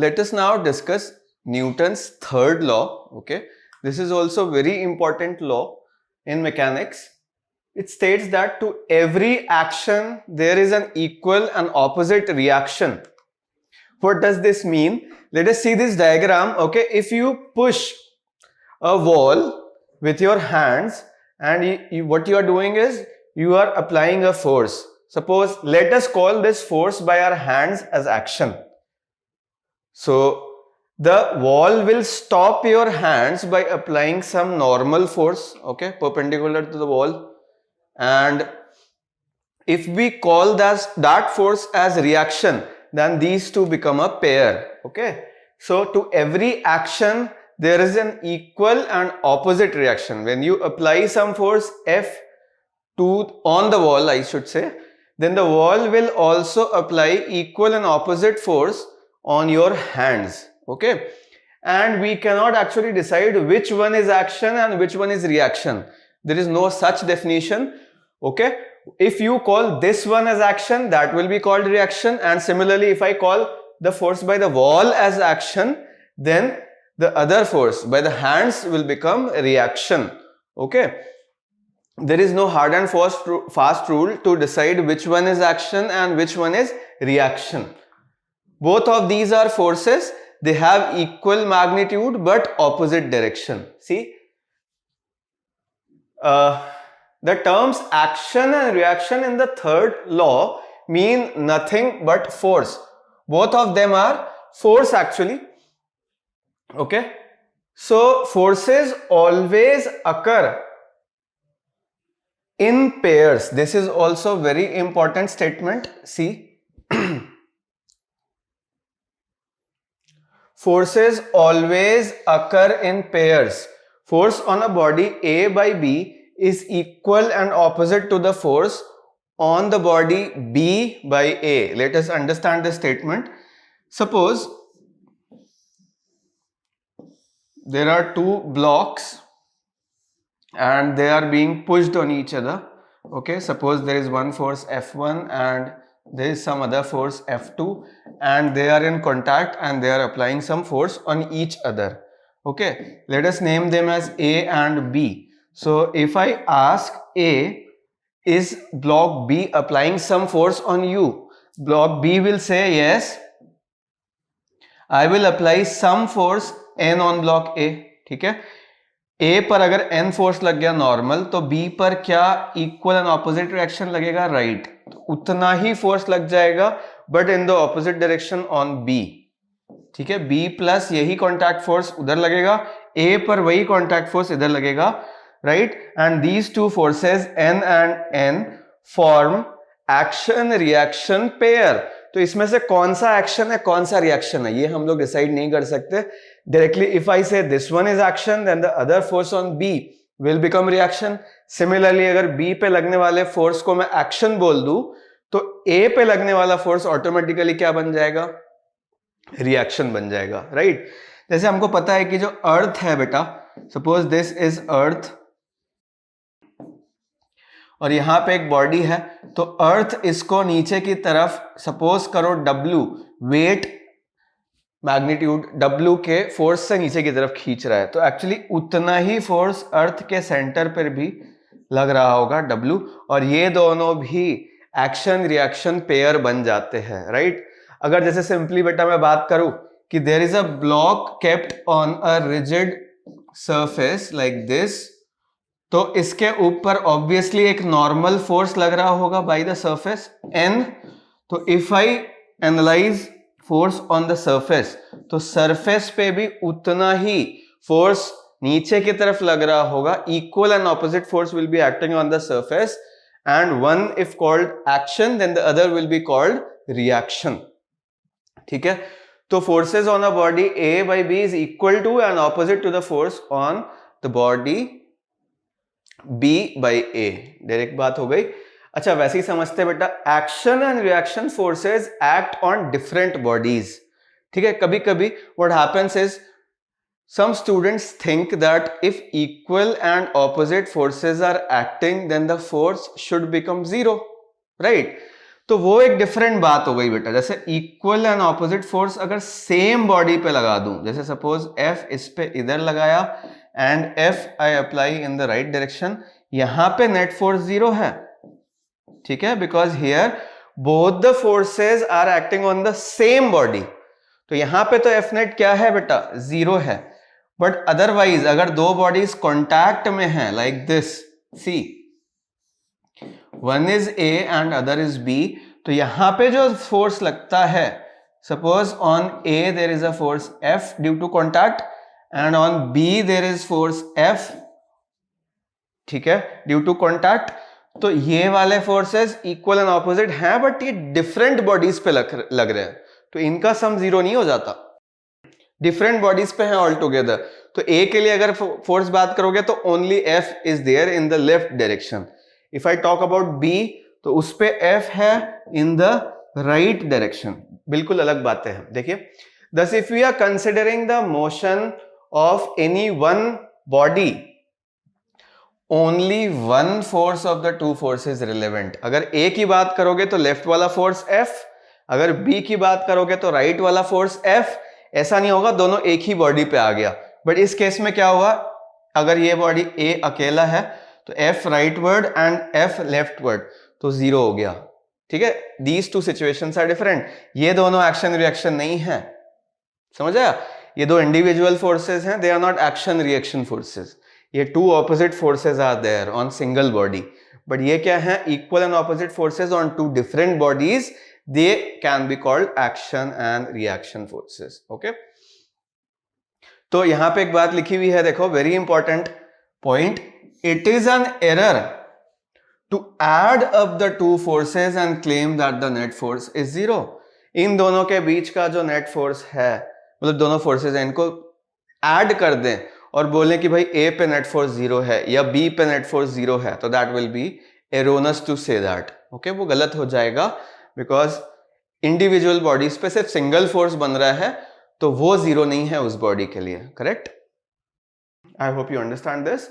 let us now discuss Newton's third law. Okay, this is also very important law in mechanics. It states that to every action there is an equal and opposite reaction. What does this mean? Let us see this diagram. Okay, if you push a wall with your hands and what you are doing is you are applying a force. Suppose let us call this force by our hands as action. So the wall will stop your hands by applying some normal force, okay, perpendicular to the wall, and if we call that force as reaction, then these two become a pair. Okay, so to every action there is an equal and opposite reaction. When you apply some force F on the wall, I should say, then the wall will also apply equal and opposite force on your hands. Okay, and we cannot actually decide which one is action and which one is reaction. There is no such definition. Okay, if you call this one as action, that will be called reaction, and similarly if I call the force by the wall as action, then the other force by the hands will become reaction. Okay, there is no hard and fast rule to decide which one is action and which one is reaction. Both of these are forces, they have equal magnitude but opposite direction. See, the terms action and reaction in the third law mean nothing but force. Both of them are force actually. Okay, so forces always occur in pairs. This is also very important statement. See, forces always occur in pairs. Force on a body A by B is equal and opposite to the force on the body B by A. Let us understand this statement. Suppose there are two blocks and they are being pushed on each other. Okay, suppose there is one force F1 and there is some other force F2 and they are in contact and they are applying some force on each other. Okay, let us name them as A and B. So if I ask A, is block B applying some force on you? Block B will say yes, I will apply some force N on block A. ठीक है, A पर अगर N force लग गया normal, तो B पर क्या equal and opposite reaction लगेगा? राइट, तो उतना ही फोर्स लग जाएगा but in the opposite direction on B. ठीक है, B प्लस यही कॉन्टैक्ट फोर्स उधर लगेगा, A पर वही कॉन्टैक्ट फोर्स इधर लगेगा. Right, and these two forces N and N form action reaction pair. तो इसमें से कौन सा एक्शन है कौन सा रिएक्शन है ये हम लोग डिसाइड नहीं कर सकते directly. If I say this one is action then the other force on B will become reaction. Similarly अगर बी पे लगने वाले फोर्स को मैं एक्शन बोल दूं तो ए पे लगने वाला फोर्स ऑटोमेटिकली क्या बन जाएगा? रिएक्शन बन जाएगा. राइट, जैसे हमको पता है कि जो अर्थ है बेटा, सपोज दिस इज अर्थ और यहां पे एक बॉडी है, तो अर्थ इसको नीचे की तरफ सपोज करो W वेट मैग्नीट्यूड W के फोर्स से नीचे की तरफ खींच रहा है, तो एक्चुअली उतना ही फोर्स अर्थ के सेंटर पर भी लग रहा होगा W, और ये दोनों भी एक्शन रिएक्शन पेयर बन जाते हैं. राइट, अगर जैसे सिंपली बेटा मैं बात करूं कि there is a block kept on a rigid surface like this, तो इसके ऊपर ऑब्वियसली एक नॉर्मल फोर्स लग रहा होगा बाय द सरफेस N. तो if I analyse force on the surface, तो सरफेस पे भी उतना ही फोर्स नीचे की तरफ लग रहा होगा. Equal and opposite force will be acting on the surface and one if called action then the other will be called reaction. ठीक है, तो forces on a body A by B is equal to and opposite to the force on the body B by A. Direct बात हो गई. अच्छा, वैसे ही समझते बेटा, action and reaction forces act on different bodies. ठीक है, कभी कभी what happens is some students think that if equal and opposite forces are acting then the force should become zero. Right, तो वो एक डिफरेंट बात हो गई बेटा। जैसे इक्वल एंड ऑपोजिट फोर्स अगर सेम बॉडी पे लगा दूं, जैसे सपोज F इस पे इधर लगाया and F I apply in the right direction, यहां पे नेट फोर्स 0 है, ठीक है, because here both the forces are acting on the same body. तो यहां पे तो F नेट क्या है बेटा, 0 है। बट अदरवाइज अगर दो बॉडीज कॉन्टैक्ट में है like this, see one is A and other is B, तो यहां पे जो फोर्स लगता है, suppose on A there is a force F due to contact and on B there is force F, ठीक है, ड्यू टू कॉन्टैक्ट। तो ये वाले फोर्सेस इक्वल एंड ऑपोजिट हैं, बट ये डिफरेंट बॉडीज पे लग रहे हैं, तो इनका सम 0 नहीं हो जाता, डिफरेंट बॉडीज पे हैं ऑल टुगेदर। तो A के लिए अगर फोर्स बात करोगे तो only F is there in the left direction. If I talk about B, तो उस पे F है इन द राइट डायरेक्शन, बिल्कुल अलग बातें हैं। देखिए, thus if we are considering the motion of any one body, only one force of the two forces relevant। अगर A की बात करोगे तो लेफ्ट वाला फोर्स F, अगर B की बात करोगे तो राइट वाला फोर्स F। ऐसा नहीं होगा दोनों एक ही बॉडी पे आ गया, बट इस केस में क्या होगा, अगर ये बॉडी A अकेला है तो F rightward and F leftward, तो 0 हो गया, ठीक है। These two situations are different, ये दोनों एक्शन रिएक्शन नहीं है, समझ आया। ये दो इंडिविजुअल फोर्सेस हैं, they are not action reaction forces. ये two opposite forces are there on single body, but ये क्या है, equal and opposite forces on two different bodies, they can be called action and reaction forces. Okay, तो यहां पे एक बात लिखी हुई है, देखो, very important point, it is an error to add up the two forces and claim that the net force is 0। इन दोनों के बीच का जो नेट फोर्स है, मतलब दोनों फोर्सेस हैं, इनको ऐड कर दें और बोलें कि भाई A पे नेट फोर्स 0 है या B पे नेट फोर्स 0 है, तो that will be erroneous to say that. Okay, वो गलत हो जाएगा, बिकॉज इंडिविजुअल बॉडीज पे सिर्फ सिंगल फोर्स बन रहा है, तो वो 0 नहीं है उस बॉडी के लिए, correct. I hope you understand this.